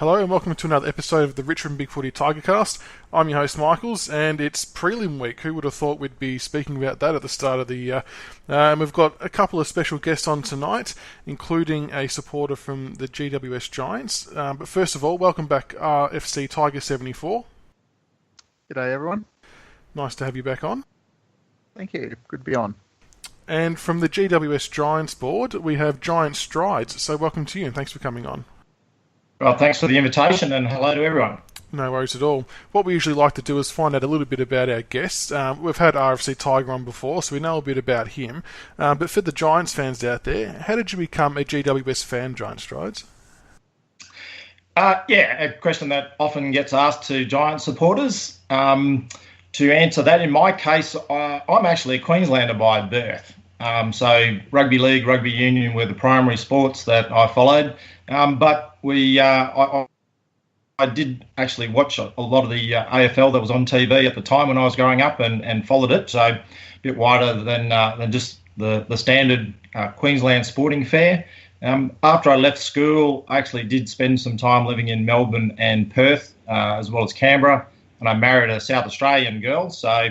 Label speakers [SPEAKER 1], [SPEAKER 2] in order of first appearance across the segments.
[SPEAKER 1] Hello and welcome to another episode of the Richmond and BigFooty Tigercast. I'm your host Michaels and it's prelim week. Who would have thought we'd be speaking about that at the start of the year? And we've got a couple of special guests on tonight, including a supporter from the GWS Giants. But first of all, welcome back Rfctiger74.
[SPEAKER 2] G'day everyone.
[SPEAKER 1] Nice to have you back on.
[SPEAKER 2] Thank you. Good to be on.
[SPEAKER 1] And from the GWS Giants board, we have Giant Strides. So welcome to you and thanks for coming on.
[SPEAKER 3] Well, thanks for the invitation and hello to everyone.
[SPEAKER 1] No worries at all. What we usually like to do is find out a little bit about our guests. We've had RFC Tiger on before, so we know a bit about him. But for the Giants fans out there, how did you become a GWS fan, Giant Strides?
[SPEAKER 3] A question that often gets asked to Giant supporters. To answer that, in my case, I'm actually a Queenslander by birth. So rugby league, rugby union were the primary sports that I followed. But I did actually watch a lot of the AFL that was on TV at the time when I was growing up and followed it. So a bit wider than just the standard Queensland sporting fare. After I left school, I actually did spend some time living in Melbourne and Perth, as well as Canberra, and I married a South Australian girl. So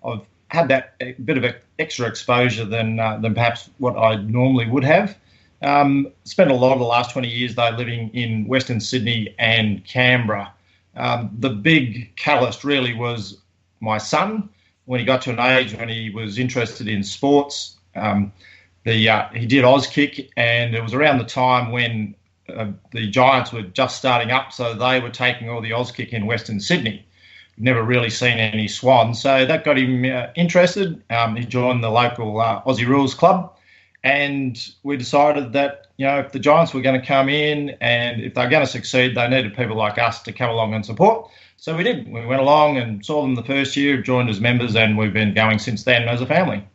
[SPEAKER 3] I've had that a bit of extra exposure than perhaps what I normally would have. Spent a lot of the last 20 years, though, living in Western Sydney and Canberra. The big catalyst really was my son. When he got to an age when he was interested in sports, he did Auskick, and it was around the time when the Giants were just starting up, so they were taking all the Auskick in Western Sydney. Never really seen any Swans, so that got him interested. He joined the local Aussie Rules Club. And we decided that, if the Giants were going to come in and if they're going to succeed, they needed people like us to come along and support. So we did. We went along and saw them the first year, joined as members, and we've been going since then as a family.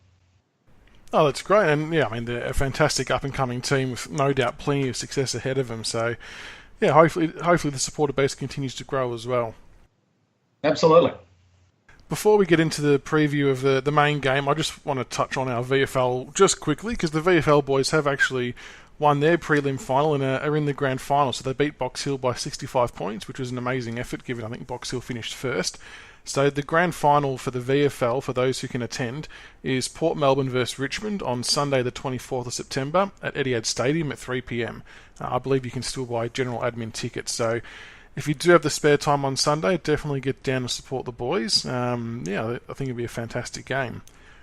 [SPEAKER 1] Oh, that's great. And, they're a fantastic up-and-coming team with no doubt plenty of success ahead of them. So, hopefully the supporter base continues to grow as well.
[SPEAKER 3] Absolutely.
[SPEAKER 1] Before we get into the preview of the main game, I just want to touch on our VFL just quickly, because the VFL boys have actually won their prelim final and are in the grand final. So they beat Box Hill by 65 points, which was an amazing effort, given I think Box Hill finished first. So the grand final for the VFL, for those who can attend, is Port Melbourne versus Richmond on Sunday the 24th of September at Etihad Stadium at 3 p.m. I believe you can still buy general admin tickets, so if you do have the spare time on Sunday, definitely get down and support the boys. I think it'll be a fantastic game.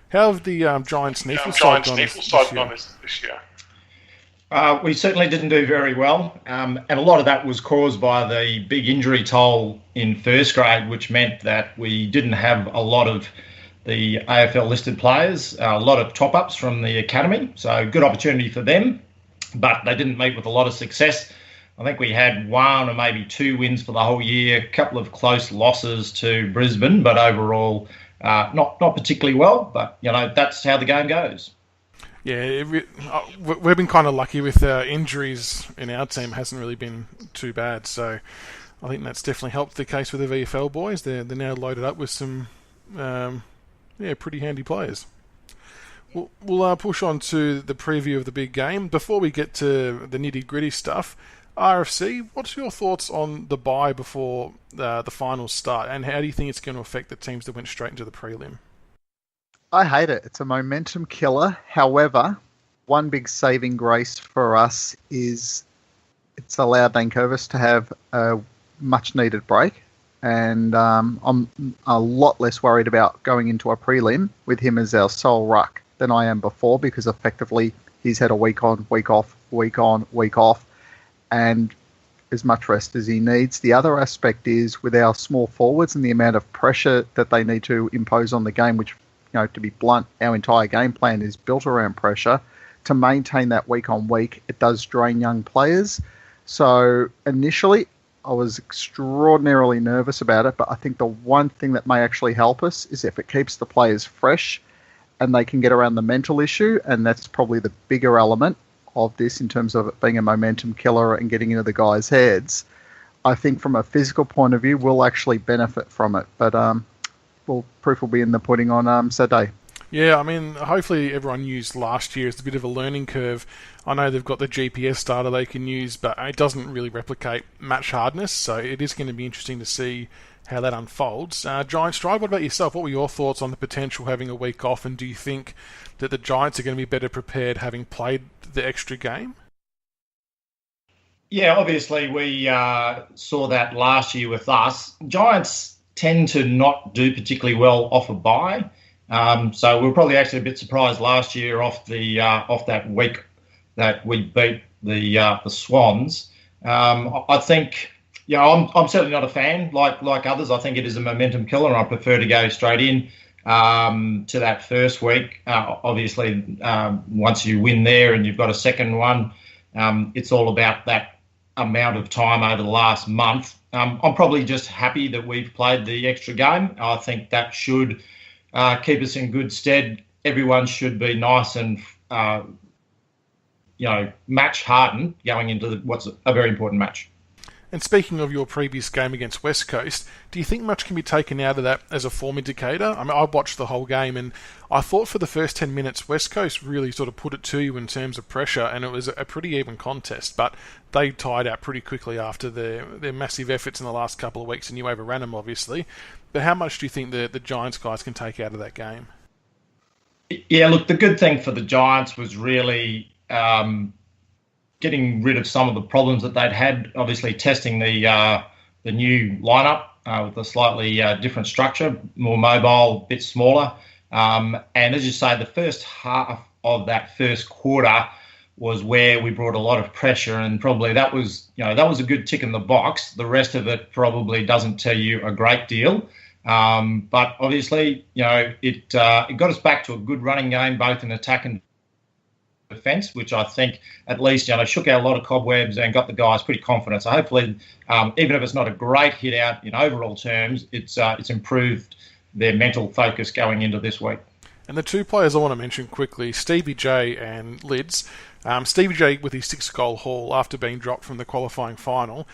[SPEAKER 1] How have the Giants Neefle side gone this year?
[SPEAKER 3] We certainly didn't do very well, and a lot of that was caused by the big injury toll in first grade, which meant that we didn't have a lot of the AFL listed players, a lot of top-ups from the academy, so good opportunity for them, but they didn't meet with a lot of success. I think we had one or maybe two wins for the whole year, a couple of close losses to Brisbane, but overall not particularly well. But, that's how the game goes.
[SPEAKER 1] Yeah, we've been kind of lucky with injuries in our team. Hasn't really been too bad. So I think that's definitely helped the case with the VFL boys. They're now loaded up with some pretty handy players. We'll push on to the preview of the big game. Before we get to the nitty-gritty stuff, RFC, what's your thoughts on the bye before the finals start, and how do you think it's going to affect the teams that went straight into the prelim?
[SPEAKER 2] I hate it. It's a momentum killer. However, one big saving grace for us is it's allowed Dankervis to have a much-needed break, and I'm a lot less worried about going into a prelim with him as our sole ruck than I am before, because effectively he's had a week on, week off, week on, week off, and as much rest as he needs. The other aspect is with our small forwards and the amount of pressure that they need to impose on the game, which, to be blunt, our entire game plan is built around pressure. To maintain that week on week, it does drain young players. So initially, I was extraordinarily nervous about it, but I think the one thing that may actually help us is if it keeps the players fresh and they can get around the mental issue, and that's probably the bigger element of this in terms of it being a momentum killer and getting into the guys' heads. I think from a physical point of view, we'll actually benefit from it. But proof will be in the pudding on Saturday.
[SPEAKER 1] Yeah, I mean, hopefully everyone used last year as a bit of a learning curve. I know they've got the GPS data they can use, but it doesn't really replicate match hardness, so it is going to be interesting to see how that unfolds. Giant Stride, what about yourself? What were your thoughts on the potential having a week off, and do you think that the Giants are going to be better prepared having played the extra game?
[SPEAKER 3] Yeah, obviously we saw that last year with us. Giants tend to not do particularly well off a bye. So we were probably actually a bit surprised last year off that week that we beat the Swans. I think, I'm certainly not a fan like others. I think it is a momentum killer, and I prefer to go straight in to that first week. Obviously, once you win there and you've got a second one, it's all about that amount of time over the last month. I'm probably just happy that we've played the extra game. I think that should keep us in good stead. Everyone should be nice and, match hardened going into what's a very important match.
[SPEAKER 1] And speaking of your previous game against West Coast, do you think much can be taken out of that as a form indicator? I mean, I watched the whole game, and I thought for the first 10 minutes, West Coast really sort of put it to you in terms of pressure, and it was a pretty even contest, but they tied out pretty quickly after their massive efforts in the last couple of weeks, and you overran them, obviously. But how much do you think the Giants guys can take out of that game?
[SPEAKER 3] Yeah, look, the good thing for the Giants was really getting rid of some of the problems that they'd had, obviously testing the new lineup with a slightly different structure, more mobile, a bit smaller. And as you say, the first half of that first quarter was where we brought a lot of pressure, and probably that was a good tick in the box. The rest of it probably doesn't tell you a great deal. But obviously, it got us back to a good running game, both in attack and defence, which I think at least shook out a lot of cobwebs and got the guys pretty confident. So hopefully, even if it's not a great hit out in overall terms, it's improved their mental focus going into this week.
[SPEAKER 1] And the two players I want to mention quickly, Stevie J and Lids. Stevie J with his 6-goal haul after being dropped from the qualifying final.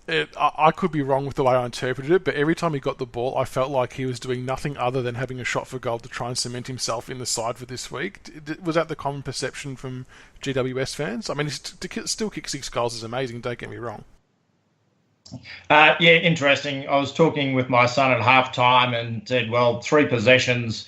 [SPEAKER 1] I could be wrong with the way I interpreted it, but every time he got the ball, I felt like he was doing nothing other than having a shot for goal to try and cement himself in the side for this week. Was that the common perception from GWS fans? I mean, to still kick 6 goals is amazing, don't get me wrong.
[SPEAKER 3] Yeah, interesting. I was talking with my son at halftime and said, well, 3 possessions,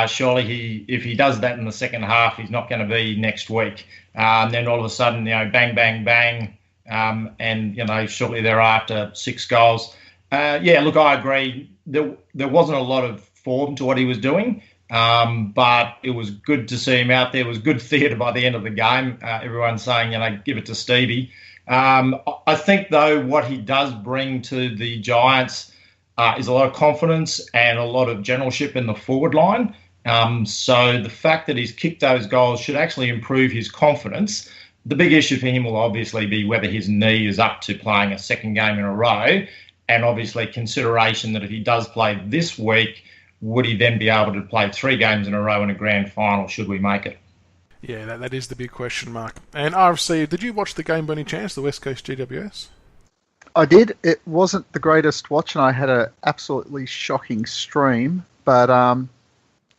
[SPEAKER 3] surely if he does that in the second half, he's not going to be next week. And then all of a sudden, bang, bang, bang. And shortly thereafter, 6 goals. Look, I agree. There wasn't a lot of form to what he was doing, but it was good to see him out there. It was good theatre by the end of the game. Everyone's saying, give it to Stevie. I think, though, what he does bring to the Giants is a lot of confidence and a lot of generalship in the forward line. So the fact that he's kicked those goals should actually improve his confidence. The big issue for him will obviously be whether his knee is up to playing a second game in a row, and obviously consideration that if he does play this week, would he then be able to play 3 games in a row in a grand final, should we make it?
[SPEAKER 1] Yeah, that is the big question mark. And RFC, did you watch the game by any chance, the West Coast GWS?
[SPEAKER 2] I did. It wasn't the greatest watch, and I had an absolutely shocking stream, but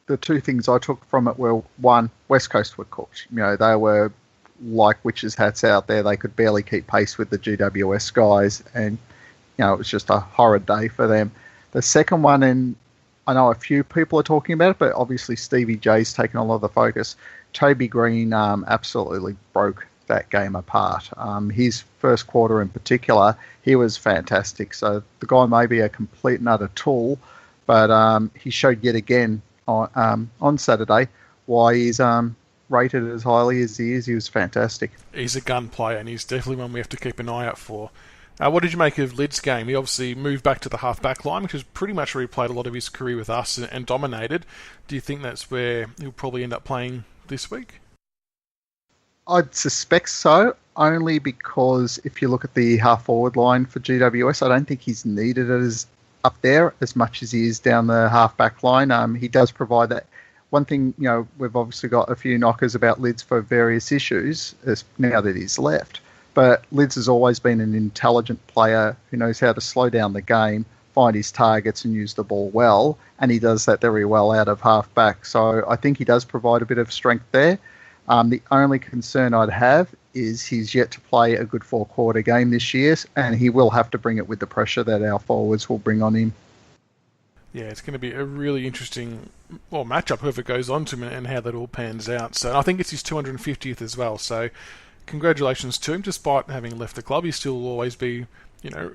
[SPEAKER 2] the 2 things I took from it were, 1, West Coast were cooked. They were like witches' hats out there. They could barely keep pace with the GWS guys, and it was just a horrid day for them. The second one, and I know a few people are talking about it, but obviously Stevie J's taken a lot of the focus. Toby Green absolutely broke that game apart. His first quarter in particular, he was fantastic. So the guy may be a complete and utter tool, but he showed yet again on Saturday why he's rated as highly as he is. He was fantastic.
[SPEAKER 1] He's a gun player, and he's definitely one we have to keep an eye out for. What did you make of Lid's game? He obviously moved back to the half-back line, which has pretty much replayed a lot of his career with us and dominated. Do you think that's where he'll probably end up playing this week?
[SPEAKER 2] I'd suspect so, only because if you look at the half-forward line for GWS, I don't think he's needed as up there as much as he is down the half-back line. He does provide that. One thing, we've obviously got a few knockers about Lids for various issues now that he's left. But Lids has always been an intelligent player who knows how to slow down the game, find his targets and use the ball well, and he does that very well out of half back. So I think he does provide a bit of strength there. The only concern I'd have is he's yet to play a good four-quarter game this year, and he will have to bring it with the pressure that our forwards will bring on him.
[SPEAKER 1] Yeah, it's going to be a really interesting matchup, whoever goes on to him and how that all pans out. So I think it's his 250th as well. So congratulations to him. Despite having left the club, he still will always be,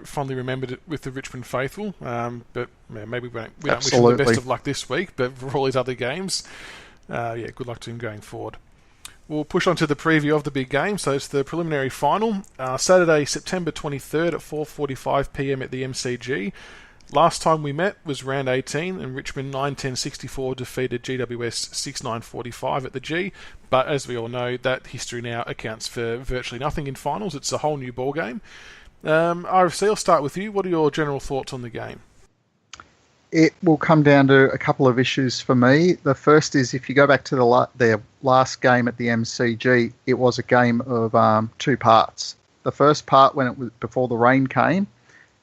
[SPEAKER 1] fondly remembered with the Richmond faithful. But maybe we don't wish him the best of luck this week. But for all his other games, good luck to him going forward. We'll push on to the preview of the big game. So it's the preliminary final. Saturday, September 23rd at 4:45pm at the MCG. Last time we met was round 18, and Richmond 9-10-64 defeated GWS 6-9-45 at the G. But as we all know, that history now accounts for virtually nothing in finals. It's a whole new ball game. RFC, I'll start with you. What are your general thoughts on the game?
[SPEAKER 2] It will come down to a couple of issues for me. The first is, if you go back to their last game at the MCG, it was a game of two parts. The first part, when it was before the rain came,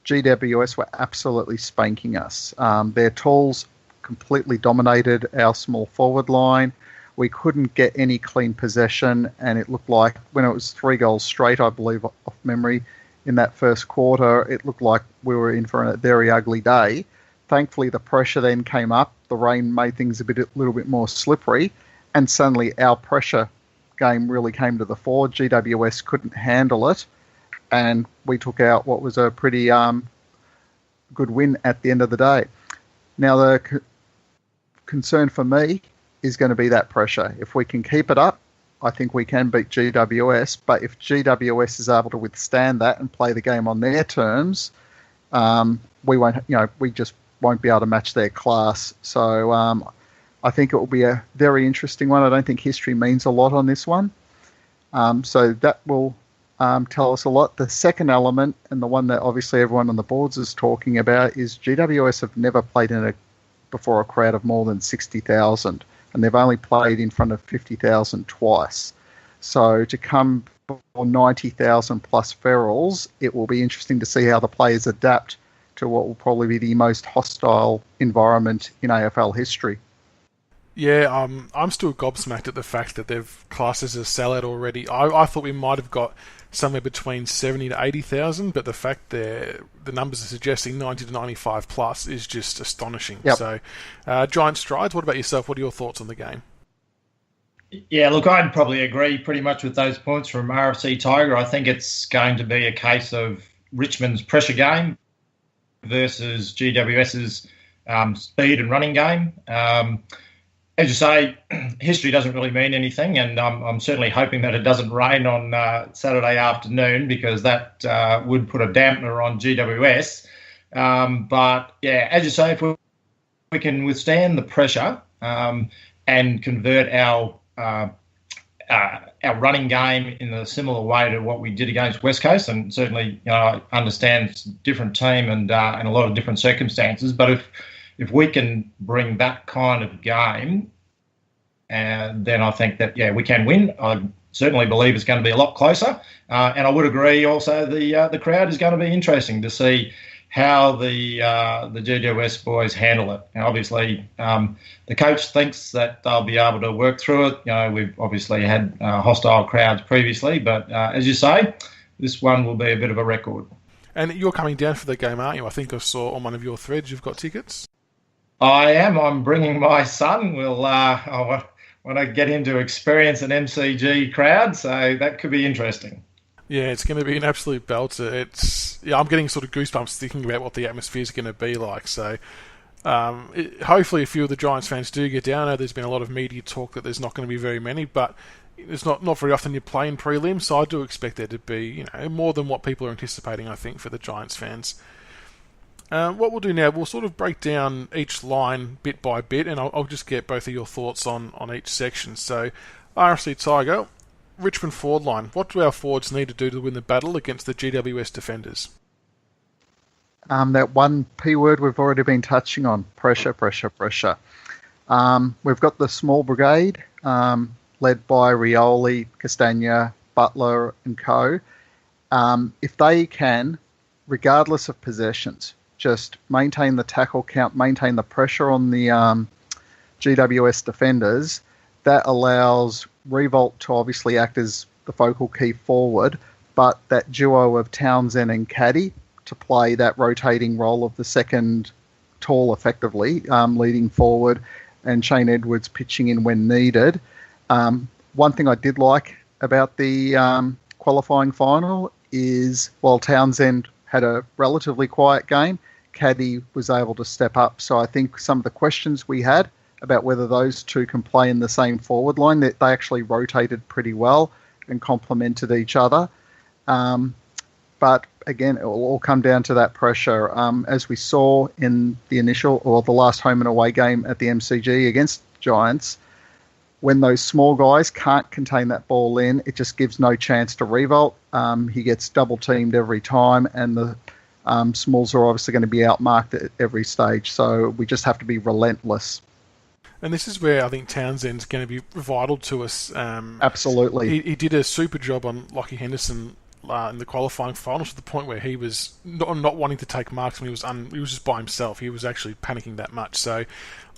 [SPEAKER 2] GWS were absolutely spanking us. Their tools completely dominated our small forward line. We couldn't get any clean possession, and it looked like, when it was 3 goals straight, I believe, off memory, in that first quarter, it looked like we were in for a very ugly day. Thankfully, the pressure then came up. The rain made things a little bit more slippery, and suddenly our pressure game really came to the fore. GWS couldn't handle it, and we took out what was a pretty good win at the end of the day. Now, the concern for me is going to be that pressure. If we can keep it up, I think we can beat GWS. But if GWS is able to withstand that and play the game on their terms, we just won't be able to match their class. So I think it will be a very interesting one. I don't think history means a lot on this one. So that will tell us a lot. The second element, and the one that obviously everyone on the boards is talking about, is GWS have never played before a crowd of more than 60,000, and they've only played in front of 50,000 twice. So to come for 90,000 plus ferals, it will be interesting to see how the players adapt to what will probably be the most hostile environment in AFL history.
[SPEAKER 1] Yeah, I'm still gobsmacked at the fact that they've classed as a sellout already. I thought we might have got somewhere between 70 to 80,000, but the fact the numbers are suggesting 90 to 95 plus is just astonishing.
[SPEAKER 2] Yep.
[SPEAKER 1] So, giant strides. What about yourself? What are your thoughts on the game?
[SPEAKER 3] Yeah, look, I'd probably agree pretty much with those points from RFC Tiger. I think it's going to be a case of Richmond's pressure game versus GWS's speed and running game. As you say, history doesn't really mean anything, and I'm certainly hoping that it doesn't rain on Saturday afternoon, because that would put a dampener on GWS. But yeah, as you say, if we can withstand the pressure and convert our running game in a similar way to what we did against West Coast, and certainly, I understand it's a different team and a lot of different circumstances, but if we can bring that kind of game, then I think that, we can win. I certainly believe it's going to be a lot closer. And I would agree also the crowd is going to be interesting to see how the GWS boys handle it. And obviously, the coach thinks that they'll be able to work through it. We've obviously had hostile crowds previously, but as you say, this one will be a bit of a record.
[SPEAKER 1] And you're coming down for the game, aren't you? I think I saw on one of your threads you've got tickets.
[SPEAKER 3] I am. I'm bringing my son. I want to get him to experience an MCG crowd, so that could be interesting.
[SPEAKER 1] Yeah, it's going to be an absolute belter. I'm getting sort of goosebumps thinking about what the atmosphere is going to be like. So hopefully a few of the Giants fans do get down. I know there's been a lot of media talk that there's not going to be very many, but it's not very often you play in prelims, so I do expect there to be more than what people are anticipating, I think, for the Giants fans. What we'll do now, we'll sort of break down each line bit by bit, and I'll just get both of your thoughts on each section. So, RFC Tiger, Richmond forward line. What do our forwards need to do to win the battle against the GWS defenders?
[SPEAKER 2] That one P word we've already been touching on, pressure. We've got the small brigade, led by Rioli, Castagna, Butler and co. If they can, regardless of possessions, just maintain the tackle count, maintain the pressure on the GWS defenders. That allows Revolt to obviously act as the focal key forward, but that duo of Townsend and Caddy to play that rotating role of the second tall effectively, leading forward, and Shane Edwards pitching in when needed. One thing I did like about the qualifying final is while Townsend had a relatively quiet game, Caddy was able to step up. So I think some of the questions we had about whether those two can play in the same forward line, that they actually rotated pretty well and complemented each other. But again, it will all come down to that pressure. As we saw in the initial or the last home and away game at the MCG against Giants, when those small guys can't contain that ball in, it just gives no chance to Revolt. He gets double teamed every time, and the smalls are obviously going to be outmarked at every stage. So we just have to be relentless.
[SPEAKER 1] And this is where I think Townsend's going to be vital to us.
[SPEAKER 2] Absolutely.
[SPEAKER 1] He did a super job on Lockie Henderson in the qualifying finals, to the point where he was not wanting to take marks when he was just by himself. He was actually panicking that much. So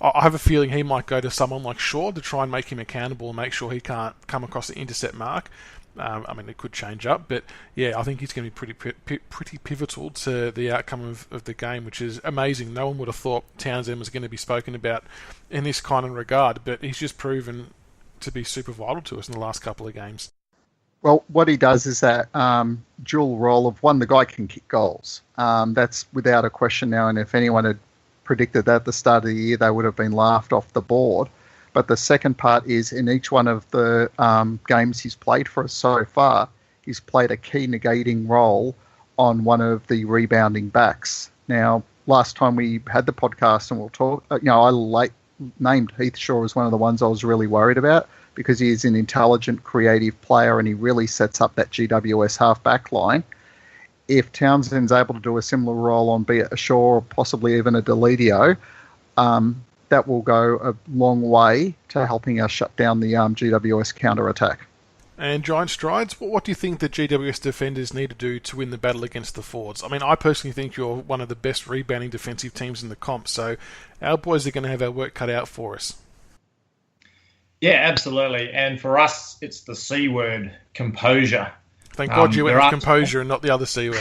[SPEAKER 1] I have a feeling he might go to someone like Shaw to try and make him accountable and make sure he can't come across the intercept mark. I mean, it could change up, but yeah, I think he's going to be pretty pivotal to the outcome of the game, which is amazing. No one would have thought Townsend was going to be spoken about in this kind of regard, but he's just proven to be super vital to us in the last couple of games.
[SPEAKER 2] Well, what he does is that dual role of one, the guy can kick goals. That's without a question now, and if anyone had predicted that at the start of the year, they would have been laughed off the board. But the second part is in each one of the games he's played for us so far, he's played a key negating role on one of the rebounding backs. Now, last time we had the podcast and we'll talk, I named Heath Shaw as one of the ones I was really worried about because he is an intelligent, creative player and he really sets up that GWS half-back line. If Townsend's able to do a similar role on be it a Shaw or possibly even a Deledio, that will go a long way to helping us shut down the GWS counter-attack.
[SPEAKER 1] And giant strides, what do you think the GWS defenders need to do to win the battle against the Fords? I mean, I personally think you're one of the best rebounding defensive teams in the comp, so our boys are going to have our work cut out for us.
[SPEAKER 3] Yeah, absolutely. And for us, it's the C word, composure.
[SPEAKER 1] Thank God you went with composure and not the other C word.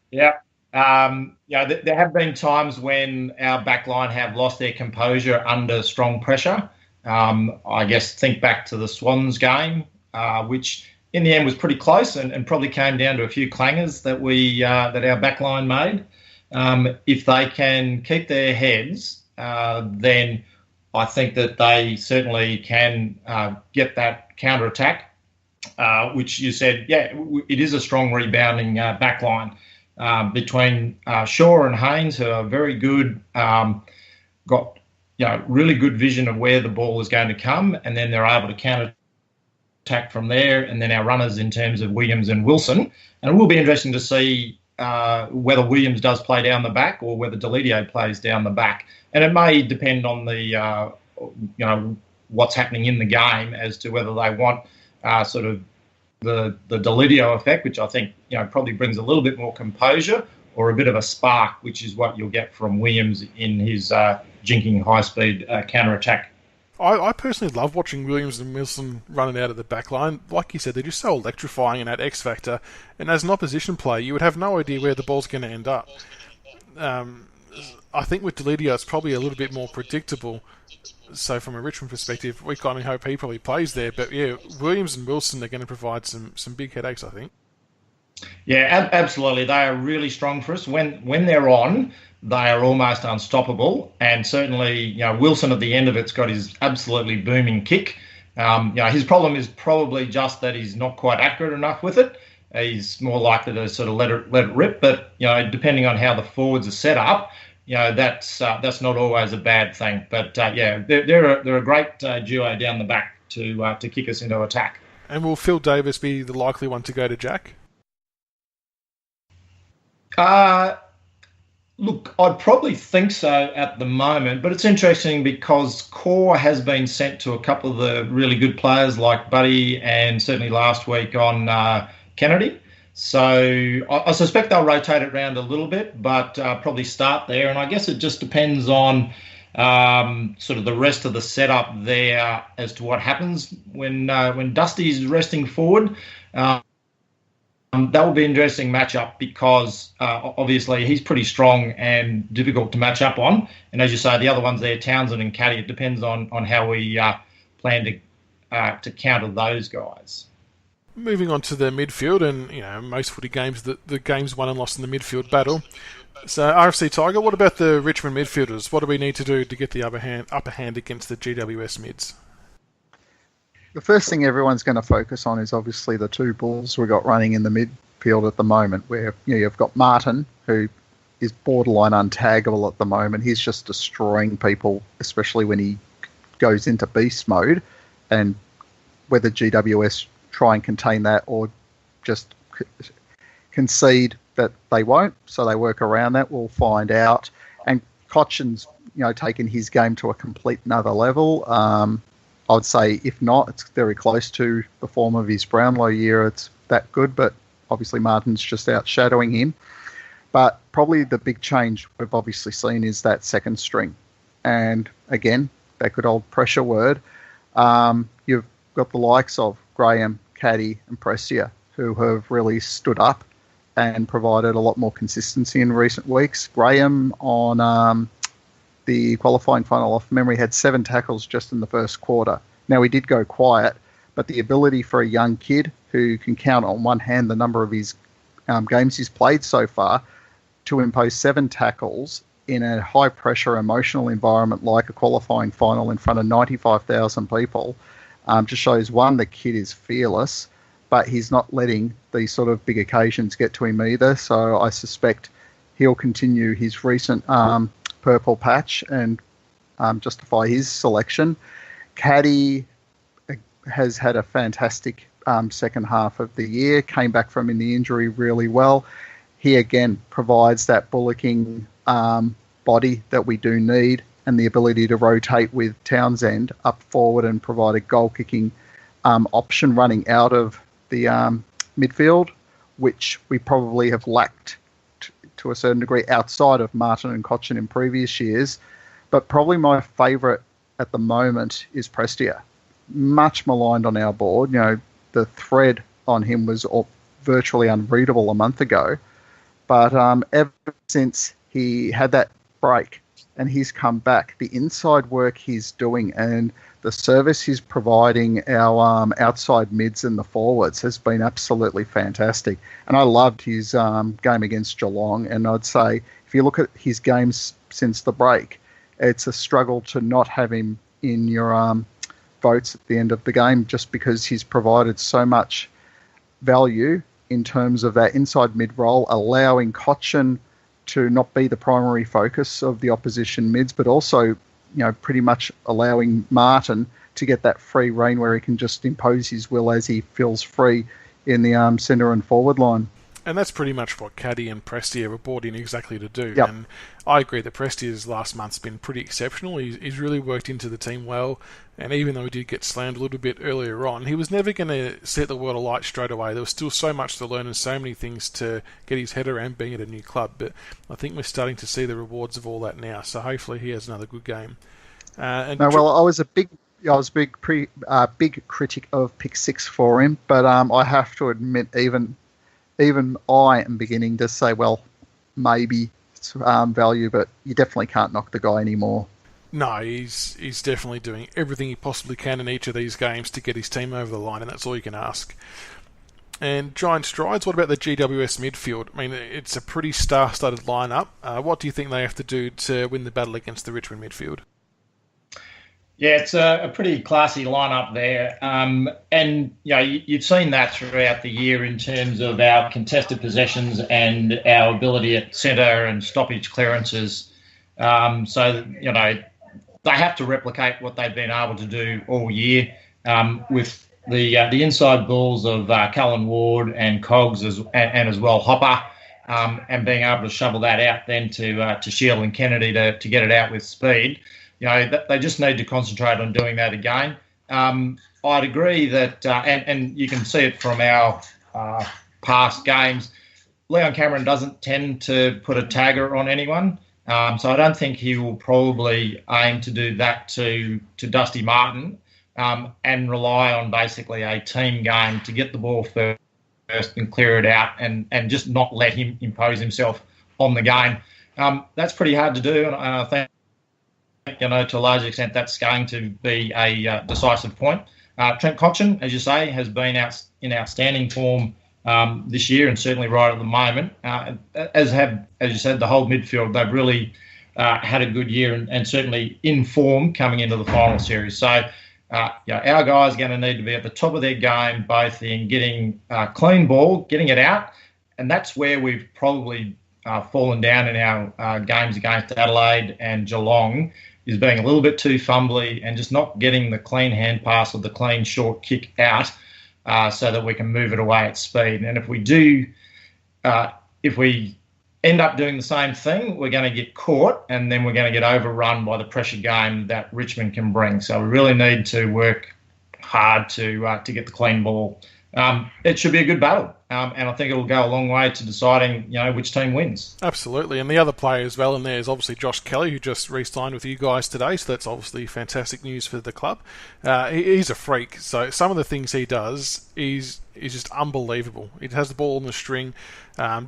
[SPEAKER 3] Yeah. There have been times when our backline have lost their composure under strong pressure. I guess think back to the Swans game, which in the end was pretty close and probably came down to a few clangers that that our backline made. If they can keep their heads, then I think that they certainly can get that counter-attack, which you said, it is a strong rebounding backline. Between Shaw and Haynes, who are very good, got really good vision of where the ball is going to come, and then they're able to counter attack from there. And then our runners in terms of Williams and Wilson, and it will be interesting to see whether Williams does play down the back or whether Deledio plays down the back, and it may depend on the what's happening in the game as to whether they want sort of the Deledio effect, which I think probably brings a little bit more composure, or a bit of a spark, which is what you'll get from Williams in his jinking high-speed counter-attack.
[SPEAKER 1] I personally love watching Williams and Wilson running out of the back line. Like you said, they're just so electrifying and add X factor. And as an opposition player, you would have no idea where the ball's going to end up. I think with Deledio, it's probably a little bit more predictable. So from a Richmond perspective, we kind of hope he probably plays there. But yeah, Williams and Wilson are going to provide some big headaches, I think.
[SPEAKER 3] Yeah, absolutely. They are really strong for us. When they're on, they are almost unstoppable. And certainly, Wilson at the end of it's got his absolutely booming kick. His problem is probably just that he's not quite accurate enough with it. He's more likely to sort of let it rip. But depending on how the forwards are set up, that's not always a bad thing. But they're a great duo down the back to kick us into attack.
[SPEAKER 1] And will Phil Davis be the likely one to go to Jack?
[SPEAKER 3] Look, I'd probably think so at the moment, but it's interesting because Core has been sent to a couple of the really good players like Buddy and certainly last week on Kennedy. So I suspect they'll rotate it around a little bit, but probably start there. And I guess it just depends on sort of the rest of the setup there as to what happens when Dusty's resting forward. That will be an interesting matchup because obviously he's pretty strong and difficult to match up on. And as you say, the other ones there, Townsend and Caddy, it depends on how we plan to counter those guys.
[SPEAKER 1] Moving on to the midfield, and most footy games, the games won and lost in the midfield battle. So RFC Tiger, what about the Richmond midfielders? What do we need to do to get the upper hand against the GWS mids?
[SPEAKER 2] The first thing everyone's going to focus on is obviously the two bulls we got running in the midfield at the moment, where you've got Martin, who is borderline untaggable at the moment. He's just destroying people, especially when he goes into beast mode, and whether GWS try and contain that or just concede that they won't, so they work around that, we'll find out. And Cochin's taken his game to a complete another level. I would say, if not, it's very close to the form of his Brownlow year. It's that good, but obviously Martin's just outshadowing him. But probably the big change we've obviously seen is that second string. And again, that good old pressure word. You've got the likes of Graham, Caddy and Prestia, who have really stood up and provided a lot more consistency in recent weeks. Graham on the qualifying final off memory had 7 tackles just in the first quarter. Now, he did go quiet, but the ability for a young kid who can count on one hand the number of his games he's played so far to impose 7 tackles in a high-pressure emotional environment like a qualifying final in front of 95,000 people just shows, one, the kid is fearless, but he's not letting these sort of big occasions get to him either. So I suspect he'll continue his recent purple patch and justify his selection. Caddy has had a fantastic second half of the year, came back from the injury really well. He again provides that bullocking body that we do need, and the ability to rotate with Townsend up forward and provide a goal-kicking option running out of the midfield, which we probably have lacked to a certain degree outside of Martin and Cochin in previous years. But probably my favourite at the moment is Prestia. Much maligned on our board. The thread on him was virtually unreadable a month ago. But ever since he had that break and he's come back, the inside work he's doing and the service he's providing our outside mids and the forwards has been absolutely fantastic. And I loved his game against Geelong. And I'd say if you look at his games since the break, it's a struggle to not have him in your votes at the end of the game, just because he's provided so much value in terms of that inside mid role, allowing Cochin to not be the primary focus of the opposition mids, but also, pretty much allowing Martin to get that free rein where he can just impose his will as he feels free in the centre and forward line.
[SPEAKER 1] And that's pretty much what Caddy and Prestia were brought in exactly to do.
[SPEAKER 2] Yep.
[SPEAKER 1] And I agree that Prestia's last month's been pretty exceptional. He's really worked into the team well. And even though he did get slammed a little bit earlier on, he was never going to set the world alight straight away. There was still so much to learn and so many things to get his head around being at a new club. But I think we're starting to see the rewards of all that now. So hopefully he has another good game.
[SPEAKER 2] I was a big critic of pick 6 for him, but I have to admit, even I am beginning to say, well, maybe it's value, but you definitely can't knock the guy anymore.
[SPEAKER 1] No, he's definitely doing everything he possibly can in each of these games to get his team over the line, and that's all you can ask. And giant strides, what about the GWS midfield? I mean, it's a pretty star-studded lineup. What do you think they have to do to win the battle against the Richmond midfield?
[SPEAKER 3] Yeah, it's a pretty classy lineup there. And, you've seen that throughout the year in terms of our contested possessions and our ability at centre and stoppage clearances. They have to replicate what they've been able to do all year with the inside balls of Cullen Ward and Cogs and as well Hopper, and being able to shovel that out then to Shield and Kennedy to get it out with speed. They just need to concentrate on doing that again. I'd agree that, and you can see it from our past games, Leon Cameron doesn't tend to put a tagger on anyone. So I don't think he will probably aim to do that to Dusty Martin and rely on basically a team game to get the ball first and clear it out and just not let him impose himself on the game. That's pretty hard to do, and I think, to a large extent, that's going to be a decisive point. Trent Cotchin, as you say, has been in outstanding form this year, and certainly right at the moment. As you said, the whole midfield, they've really had a good year and certainly in form coming into the final series. So, our guys are going to need to be at the top of their game, both in getting clean ball, getting it out, and that's where we've probably fallen down in our games against Adelaide and Geelong, is being a little bit too fumbly and just not getting the clean hand pass or the clean short kick out so that we can move it away at speed. And if we do, if we end up doing the same thing, we're going to get caught and then we're going to get overrun by the pressure game that Richmond can bring. So we really need to work hard to get the clean ball. It should be a good battle, and I think it will go a long way to deciding, which team wins.
[SPEAKER 1] Absolutely, and the other player as well in there is obviously Josh Kelly, who just re-signed with you guys today, so that's obviously fantastic news for the club. He's a freak, so some of the things he does is just unbelievable. He has the ball on the string,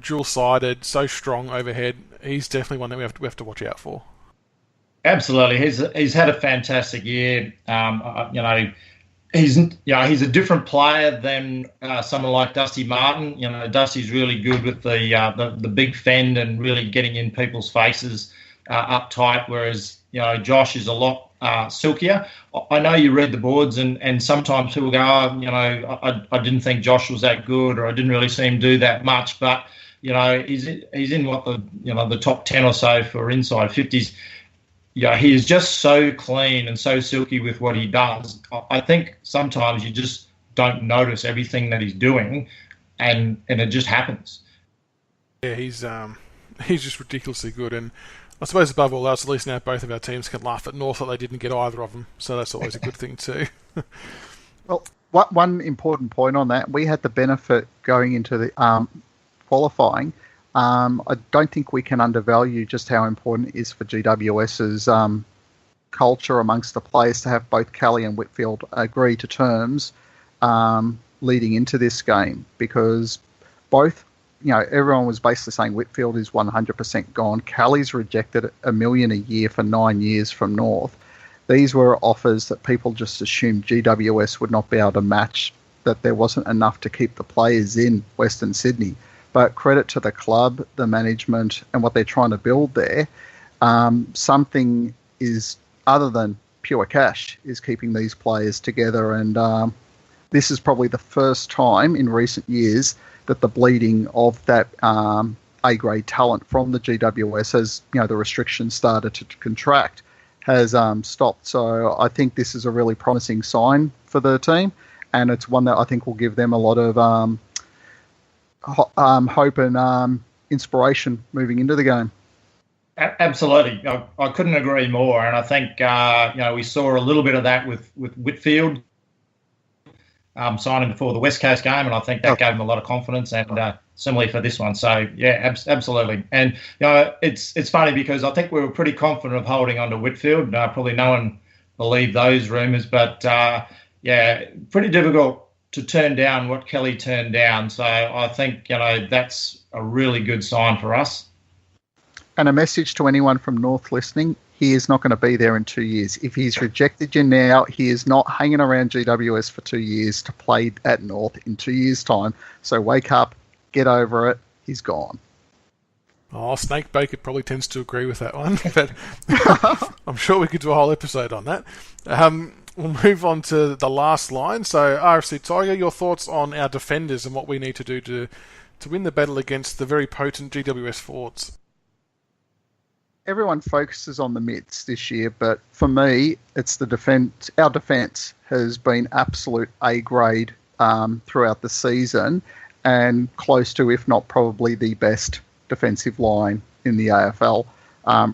[SPEAKER 1] dual-sided, so strong overhead. He's definitely one that we have to watch out for.
[SPEAKER 3] Absolutely, he's had a fantastic year. He's a different player than someone like Dusty Martin. Dusty's really good with the big fend and really getting in people's faces up tight, whereas Josh is a lot silkier. I know you read the boards, and sometimes people go, I didn't think Josh was that good, or I didn't really see him do that much. But he's in what the top 10 or so for inside 50s. He is just so clean and so silky with what he does. I think sometimes you just don't notice everything that he's doing, and it just happens.
[SPEAKER 1] Yeah, he's just ridiculously good, and I suppose above all else, at least now both of our teams can laugh at North that they didn't get either of them, so that's always a good thing too.
[SPEAKER 2] Well, one important point on that, we had the benefit going into the qualifying. I don't think we can undervalue just how important it is for GWS's culture amongst the players to have both Kelly and Whitfield agree to terms leading into this game, because both, everyone was basically saying Whitfield is 100% gone. Kelly's rejected $1 million a year for 9 years from North. These were offers that people just assumed GWS would not be able to match, that there wasn't enough to keep the players in Western Sydney. But credit to the club, the management, and what they're trying to build there. Something is, other than pure cash, is keeping these players together. And this is probably the first time in recent years that the bleeding of that A-grade talent from the GWS, as the restrictions started to contract, has stopped. So I think this is a really promising sign for the team, and it's one that I think will give them a lot of hope and inspiration moving into the game.
[SPEAKER 3] Absolutely. I couldn't agree more. And I think, we saw a little bit of that with Whitfield signing before the West Coast game, and I think that gave him a lot of confidence, and similarly for this one. So, yeah, absolutely. And, it's funny because I think we were pretty confident of holding on to Whitfield. Probably no one believed those rumours, but, pretty difficult to turn down what Kelly turned down. So I think, that's a really good sign for us. And
[SPEAKER 2] a message to anyone from North listening, he is not going to be there in 2 years. If he's rejected you now, he is not hanging around GWS for 2 years to play at North in 2 years' time. So wake up, get over it, he's gone.
[SPEAKER 1] Oh, Snake Baker probably tends to agree with that one, but I'm sure we could do a whole episode on that. We'll move on to the last line. So, Rfctiger, your thoughts on our defenders and what we need to do to win the battle against the very potent GWS forwards?
[SPEAKER 2] Everyone focuses on the mids this year, but for me, it's the defense. Our defence has been absolute A-grade throughout the season, and close to, if not probably, the best defensive line in the AFL.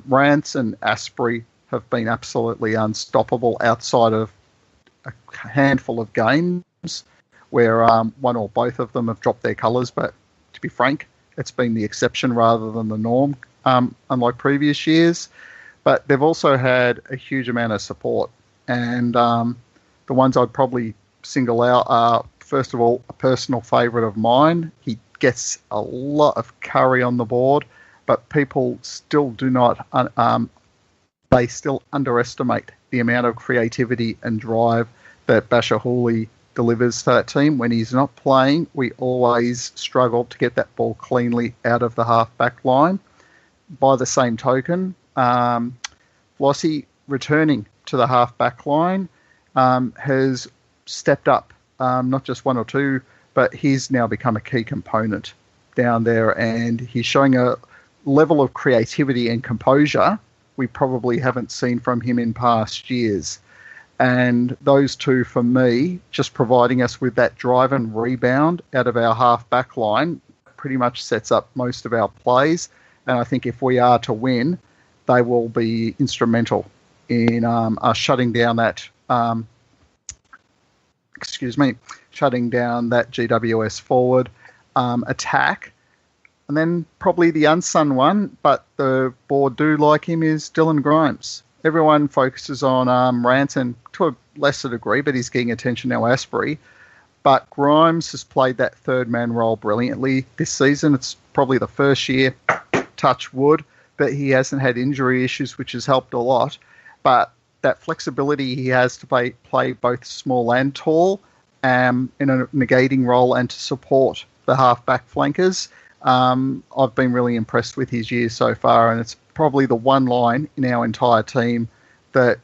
[SPEAKER 2] Rance and Asprey have been absolutely unstoppable outside of a handful of games where one or both of them have dropped their colours. But to be frank, it's been the exception rather than the norm, unlike previous years. But they've also had a huge amount of support. And the ones I'd probably single out are, first of all, a personal favourite of mine. He gets a lot of curry on the board, but people still do not, they still underestimate the amount of creativity and drive that Basher Hooley delivers to that team. When he's not playing, we always struggle to get that ball cleanly out of the half-back line. By the same token, Flossie returning to the half-back line has stepped up, not just one or two, but he's now become a key component down there, and he's showing a level of creativity and composure we probably haven't seen from him in past years. And those two, for me, just providing us with that drive and rebound out of our half-back line pretty much sets up most of our plays. And I think if we are to win, they will be instrumental in us shutting down that GWS forward attack. And then probably the unsung one, but the board do like him, is Dylan Grimes. Everyone focuses on Ranton to a lesser degree, but he's getting attention now, Asprey. But Grimes has played that third-man role brilliantly this season. It's probably the first year, touch wood, that he hasn't had injury issues, which has helped a lot. But that flexibility he has to play both small and tall in a negating role and to support the half-back flankers, I've been really impressed with his year so far, and it's probably the one line in our entire team that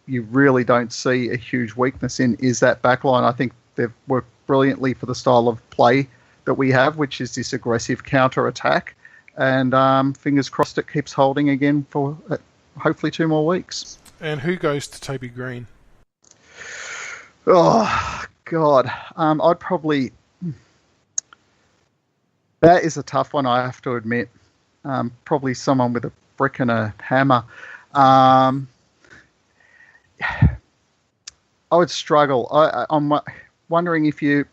[SPEAKER 2] you really don't see a huge weakness in, is that back line. I think they've worked brilliantly for the style of play that we have, which is this aggressive counter-attack, and fingers crossed it keeps holding again for hopefully 2 more weeks.
[SPEAKER 1] And who goes to Toby Green?
[SPEAKER 2] Oh, God. I'd probably... That is a tough one, I have to admit. Probably someone with a brick and a hammer. I would struggle. I'm wondering if you...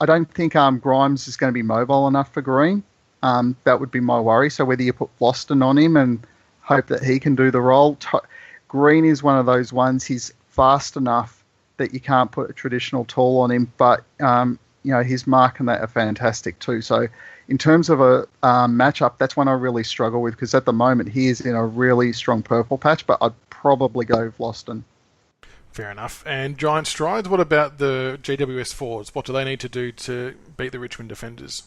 [SPEAKER 2] I don't think Grimes is going to be mobile enough for Green. That would be my worry. So whether you put Floston on him and hope that he can do the role. Green is one of those ones, he's fast enough that you can't put a traditional tall on him, but... his mark and that are fantastic too. So in terms of a matchup, that's one I really struggle with, because at the moment he is in a really strong purple patch, but I'd probably go Floston.
[SPEAKER 1] Fair enough. And Giant Strides, what about the GWS forwards? What do they need to do to beat the Richmond defenders?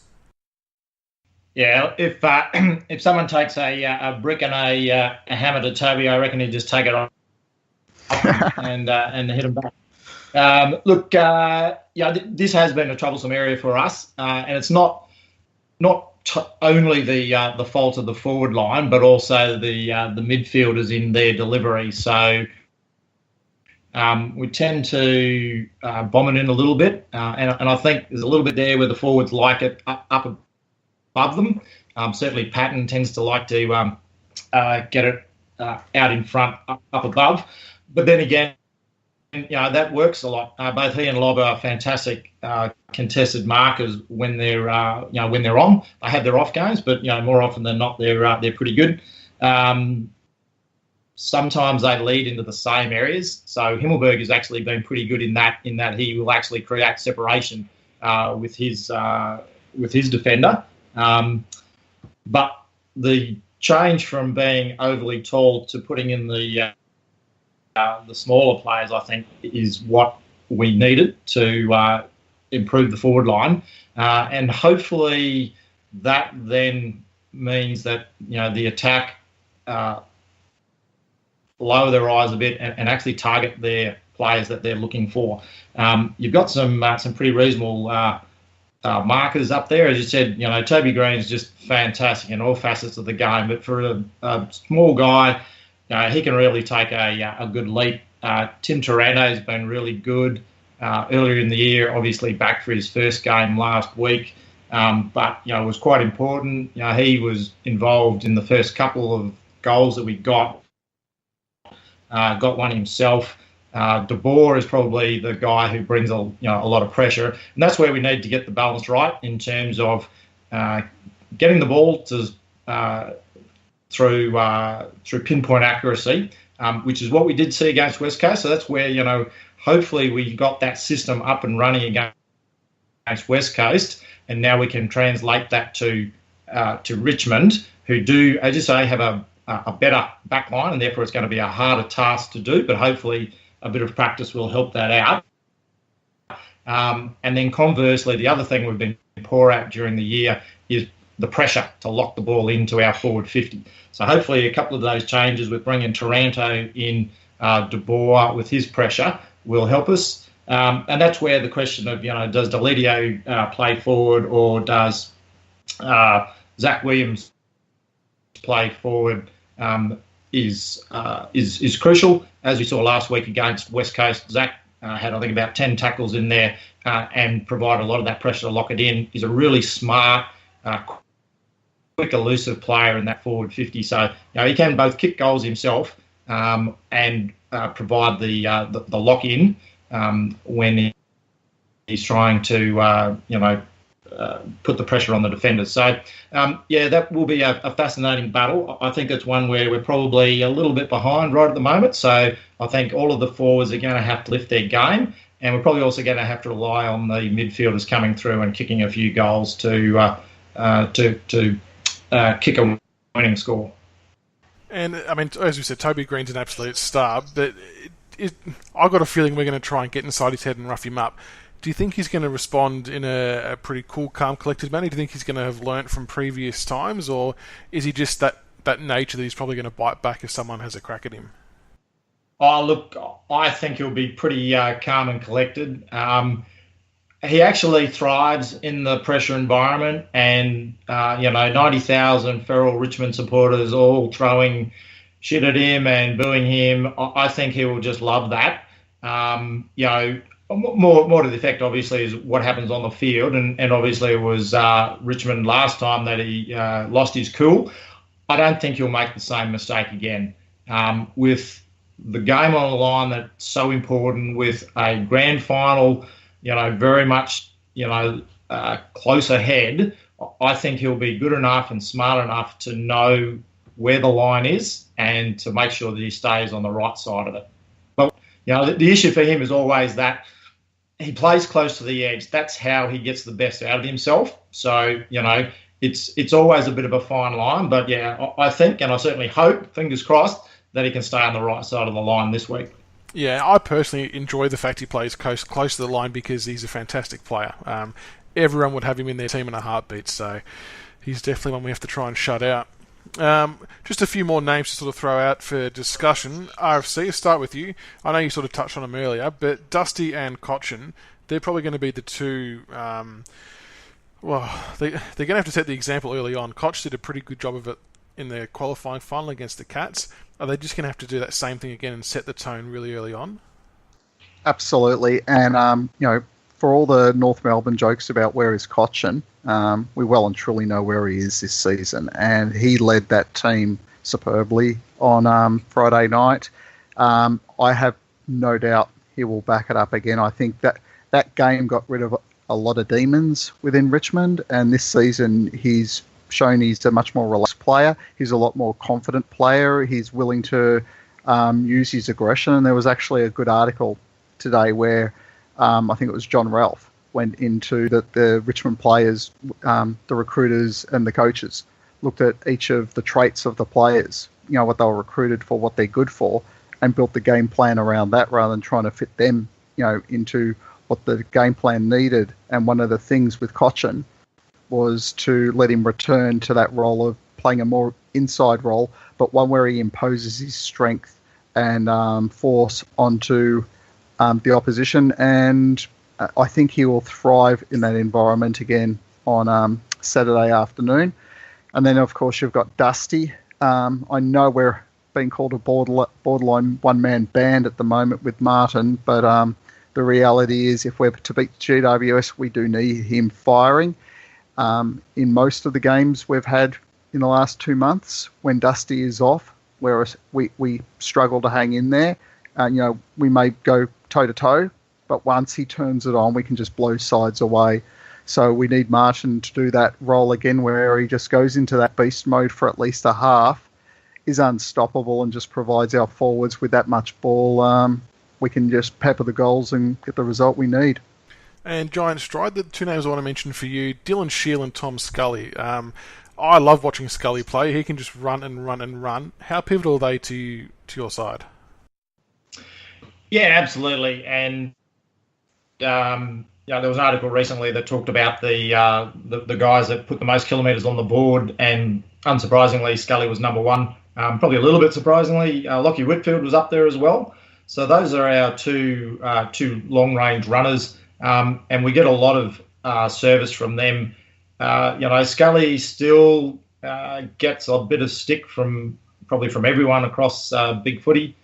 [SPEAKER 3] Yeah, if someone takes a brick and a hammer to Toby, I reckon he'd just take it off and hit him back. This has been a troublesome area for us, and it's not only the fault of the forward line, but also the midfielders in their delivery. So we tend to bomb it in a little bit, and I think there's a little bit there where the forwards like it up above them. Certainly, Patton tends to like to get it out in front, up above. But then again, that works a lot. Both he and Lob are fantastic contested markers when they're when they're on. They have their off games, but more often than not they're pretty good. Sometimes they lead into the same areas. So Himmelberg has actually been pretty good in that he will actually create separation with his defender. But the change from being overly tall to putting in the smaller players, I think, is what we needed to improve the forward line, and hopefully that then means that the attack lower their eyes a bit and actually target their players that they're looking for. You've got some pretty reasonable markers up there, as you said. Toby Green's just fantastic in all facets of the game, but for a small guy, he can really take a good leap. Tim Taranto has been really good earlier in the year, obviously back for his first game last week, but it was quite important. He was involved in the first couple of goals that we got one himself. De Boer is probably the guy who brings a lot of pressure, and that's where we need to get the balance right in terms of getting the ball through pinpoint accuracy, which is what we did see against West Coast. So that's where hopefully we got that system up and running against West Coast, and now we can translate that to Richmond, who do, as you say, have a better back line, and therefore it's going to be a harder task to do, but hopefully a bit of practice will help that out. And then conversely, the other thing we've been poor at during the year is the pressure to lock the ball into our forward 50. So hopefully a couple of those changes with bringing Taranto in, De Boer with his pressure will help us. And that's where the question of, does Deledio play forward, or does Zach Williams play forward is crucial. As we saw last week against West Coast, Zach had, I think, about 10 tackles in there and provided a lot of that pressure to lock it in. He's a really smart, quick, elusive player in that forward 50. So he can both kick goals himself and provide the lock-in when he's trying to, put the pressure on the defenders. So, that will be a fascinating battle. I think it's one where we're probably a little bit behind right at the moment. So I think all of the forwards are going to have to lift their game, and we're probably also going to have to rely on the midfielders coming through and kicking a few goals to kick a winning score.
[SPEAKER 1] And, I mean, as we said, Toby Green's an absolute star, but I've got a feeling we're going to try and get inside his head and rough him up. Do you think he's going to respond in a pretty cool, calm, collected manner? Do you think he's going to have learnt from previous times, or is he just that nature that he's probably going to bite back if someone has a crack at him?
[SPEAKER 3] Oh, look, I think he'll be pretty calm and collected. He actually thrives in the pressure environment, and 90,000 feral Richmond supporters all throwing shit at him and booing him. I think he will just love that. More to the effect, obviously, is what happens on the field, and obviously it was Richmond last time that he lost his cool. I don't think he'll make the same mistake again. With the game on the line that's so important, with a grand final, very much, close ahead, I think he'll be good enough and smart enough to know where the line is and to make sure that he stays on the right side of it. But, the issue for him is always that he plays close to the edge. That's how he gets the best out of himself. So, it's always a bit of a fine line. But, I think, and I certainly hope, fingers crossed, that he can stay on the right side of the line this week.
[SPEAKER 1] Yeah, I personally enjoy the fact he plays close to the line because he's a fantastic player. Everyone would have him in their team in a heartbeat, so he's definitely one we have to try and shut out. Just a few more names to sort of throw out for discussion. RFC, I'll start with you. I know you sort of touched on them earlier, but Dusty and Cochin, they're probably going to be the two... they're going to have to set the example early on. Koch did a pretty good job of it in the qualifying final against the Cats. Are they just going to have to do that same thing again and set the tone really early on?
[SPEAKER 2] Absolutely. And, for all the North Melbourne jokes about where is Cochin, we well and truly know where he is this season. And he led that team superbly on Friday night. I have no doubt he will back it up again. I think that game got rid of a lot of demons within Richmond. And this season he's shown he's a much more relaxed player. He's a lot more confident player. He's willing to use his aggression. And there was actually a good article today where I think it was John Ralph went into the Richmond players, the recruiters and the coaches, looked at each of the traits of the players, what they were recruited for, what they're good for, and built the game plan around that rather than trying to fit them, into what the game plan needed. And one of the things with Cochin was to let him return to that role of playing a more inside role, but one where he imposes his strength and force onto the opposition. And I think he will thrive in that environment again on Saturday afternoon. And then, of course, you've got Dusty. I know we're being called a borderline one-man band at the moment with Martin, but the reality is if we're to beat GWS, we do need him firing. In most of the games we've had in the last 2 months, when Dusty is off, whereas we struggle to hang in there, And, we may go toe-to-toe, but once he turns it on, we can just blow sides away. So we need Martin to do that role again where he just goes into that beast mode for at least a half, is unstoppable, and just provides our forwards with that much ball. We can just pepper the goals and get the result we need.
[SPEAKER 1] And Giant Stride, the two names I want to mention for you, Dylan Shield and Tom Scully. I love watching Scully play. He can just run and run and run. How pivotal are they to your side?
[SPEAKER 3] Yeah, absolutely. And there was an article recently that talked about the guys that put the most kilometres on the board, and unsurprisingly, Scully was number one. Probably a little bit surprisingly, Lockie Whitfield was up there as well. So those are our two long-range runners, and we get a lot of service from them. Scully still gets a bit of stick from everyone across BigFooty.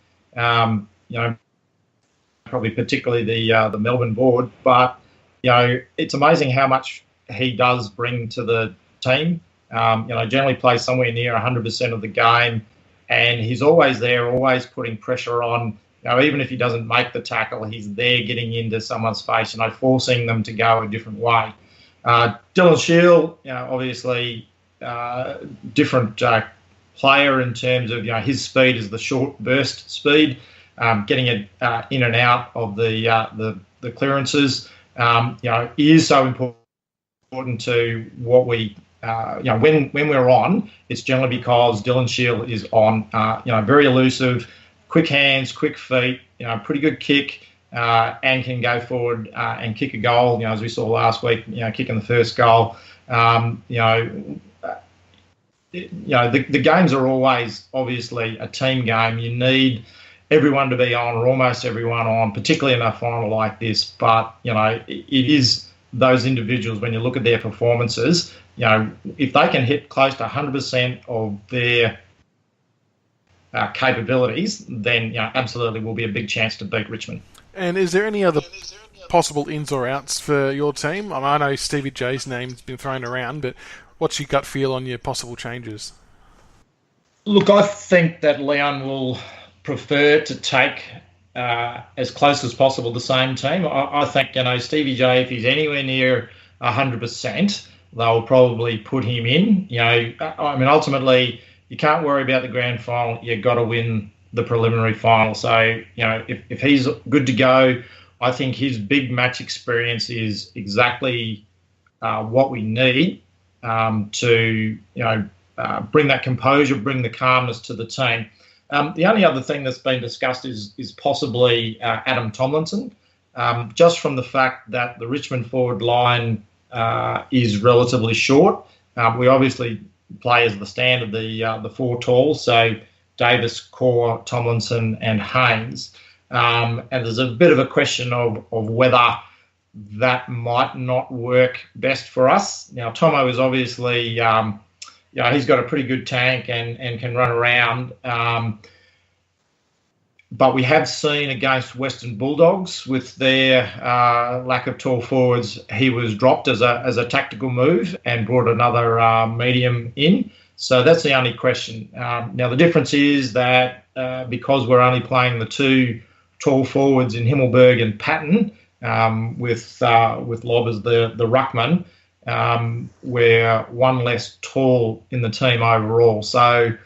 [SPEAKER 3] Probably particularly the Melbourne board, but it's amazing how much he does bring to the team. Generally plays somewhere near 100% of the game, and he's always there, always putting pressure on. Even if he doesn't make the tackle, he's there getting into someone's face, forcing them to go a different way. Dylan Shield, obviously different player in terms of his speed is the short burst speed, getting it in and out of the clearances. He is so important to what we. When we're on, it's generally because Dylan Shield is on. Very elusive, quick hands, quick feet. Pretty good kick, and can go forward and kick a goal. As we saw last week, kicking the first goal. The games are always obviously a team game. You need everyone to be on, or almost everyone on, particularly in a final like this. But it is those individuals, when you look at their performances, if they can hit close to 100% of their capabilities, then absolutely will be a big chance to beat Richmond.
[SPEAKER 1] And is there any other possible ins or outs for your team? I know Stevie J's name's been thrown around, but what's your gut feel on your possible changes?
[SPEAKER 3] Look, I think that Leon will prefer to take as close as possible the same team. I think Stevie J, if he's anywhere near 100%, they'll probably put him in. Ultimately, you can't worry about the grand final. You've got to win the preliminary final. So, if he's good to go, I think his big match experience is exactly what we need to, bring that composure, bring the calmness to the team. The only other thing that's been discussed is possibly Adam Tomlinson, just from the fact that the Richmond forward line is relatively short. We obviously play as the stand of the four tall, so Davis, Core, Tomlinson and Haynes. And there's a bit of a question of whether that might not work best for us. Now, Tomo is obviously, he's got a pretty good tank and can run around. But we have seen against Western Bulldogs with their lack of tall forwards, he was dropped as a tactical move and brought another medium in. So that's the only question. Now, the difference is that because we're only playing the two tall forwards in Himmelberg and Patton, with Lob as the ruckman, we're one less tall in the team overall. So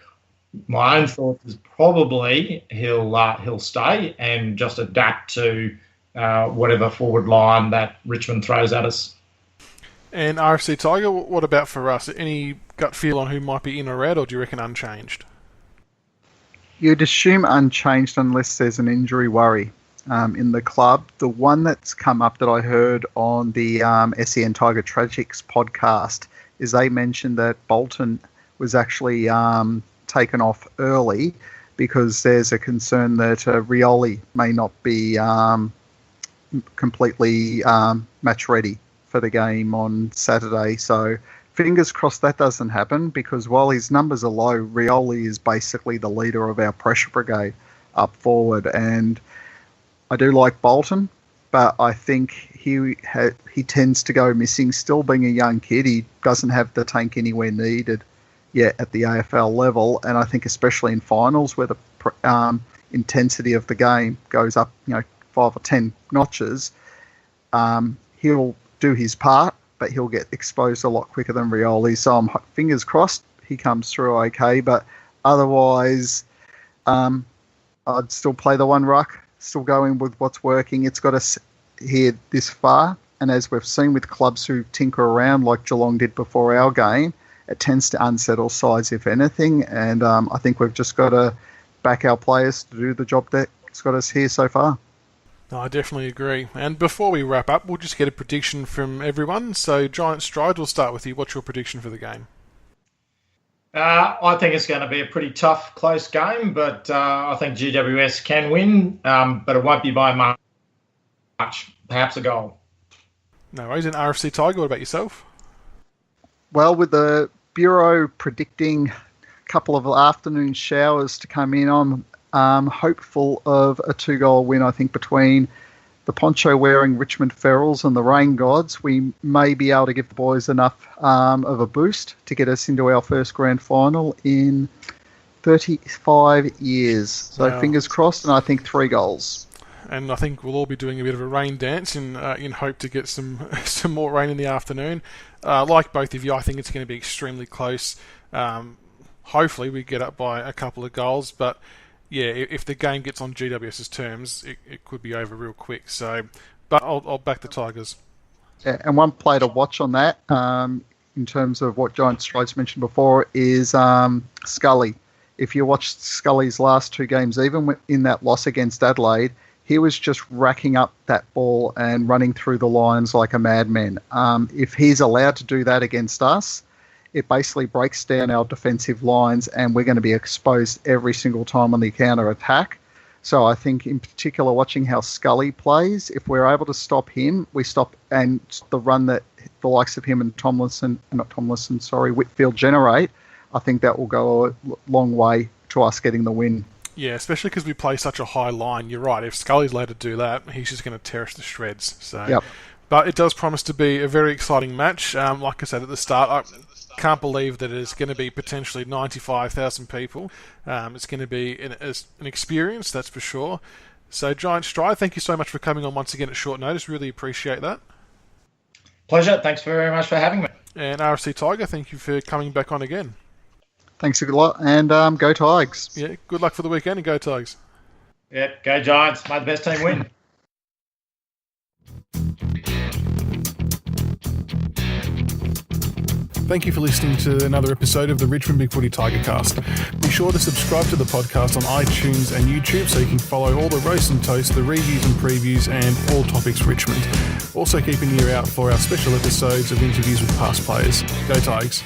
[SPEAKER 3] my own thought is probably he'll stay and just adapt to whatever forward line that Richmond throws at us.
[SPEAKER 1] And RFC Tiger, what about for us? Any gut feel on who might be in or out, or do you reckon unchanged?
[SPEAKER 2] You'd assume unchanged unless there's an injury worry in the club. The one that's come up that I heard on the SEN Tiger Tragics podcast is they mentioned that Bolton was actually taken off early because there's a concern that Rioli may not be completely match ready for the game on Saturday. So fingers crossed that doesn't happen, because while his numbers are low, Rioli is basically the leader of our pressure brigade up forward. And I do like Bolton, but I think he tends to go missing. Still being a young kid, he doesn't have the tank anywhere needed yet at the AFL level. And I think especially in finals where intensity of the game goes up, 5 or 10 notches, he'll do his part, but he'll get exposed a lot quicker than Rioli. So I'm fingers crossed he comes through okay, but otherwise, I'd still play the one ruck, still going with what's working. It's got us here this far, and as we've seen with clubs who tinker around like Geelong did before our game, it tends to unsettle sides, if anything, and I think we've just got to back our players to do the job that's got us here so far.
[SPEAKER 1] No, I definitely agree. And before we wrap up, we'll just get a prediction from everyone. So, Giant Stride, we'll start with you. What's your prediction for the game?
[SPEAKER 3] I think it's going to be a pretty tough, close game, but I think GWS can win, but it won't be by much, perhaps a goal.
[SPEAKER 1] No worries. And Rfctiger, what about yourself?
[SPEAKER 2] Well, with the Bureau predicting a couple of afternoon showers to come in, I'm hopeful of a 2-goal win, I think, between the poncho-wearing Richmond Ferals and the Rain Gods. We may be able to give the boys enough of a boost to get us into our first grand final in 35 years. So
[SPEAKER 1] wow.
[SPEAKER 2] Fingers crossed, and I think 3 goals.
[SPEAKER 1] And I think we'll all be doing a bit of a rain dance in hope to get some more rain in the afternoon. Like both of you, I think it's going to be extremely close. Hopefully we get up by a couple of goals, but yeah, if the game gets on GWS's terms, it could be over real quick. So, but I'll back the Tigers.
[SPEAKER 2] Yeah, and one play to watch on that, in terms of what Giant Strides mentioned before, is Scully. If you watch Scully's last 2 games, even in that loss against Adelaide, he was just racking up that ball and running through the lines like a madman. If he's allowed to do that against us, it basically breaks down our defensive lines, and we're going to be exposed every single time on the counter-attack. So I think in particular, watching how Scully plays, if we're able to stop him, we stop, and the run that the likes of him and Whitfield generate, I think that will go a long way to us getting the win.
[SPEAKER 1] Yeah, especially because we play such a high line. You're right. If Scully's allowed to do that, he's just going to tear us to shreds. So,
[SPEAKER 2] yep.
[SPEAKER 1] But it does promise to be a very exciting match. Like I said at the start, I can't believe that it's going to be potentially 95,000 people. It's going to be an experience, that's for sure. So, Giant Stride, thank you so much for coming on once again at short notice. Really appreciate that.
[SPEAKER 3] Pleasure. Thanks very much for having me.
[SPEAKER 1] And Rfctiger, thank you for coming back on again.
[SPEAKER 2] Thanks a lot, and go Tigers.
[SPEAKER 1] Yeah, good luck for the weekend, and go Tigers.
[SPEAKER 3] Yep, go Giants. May the best team win.
[SPEAKER 1] Thank you for listening to another episode of the Richmond BigFooty Tigercast. Be sure to subscribe to the podcast on iTunes and YouTube so you can follow all the roast and toast, the reviews and previews, and all topics Richmond. Also keep an ear out for our special episodes of interviews with past players. Go Tigers.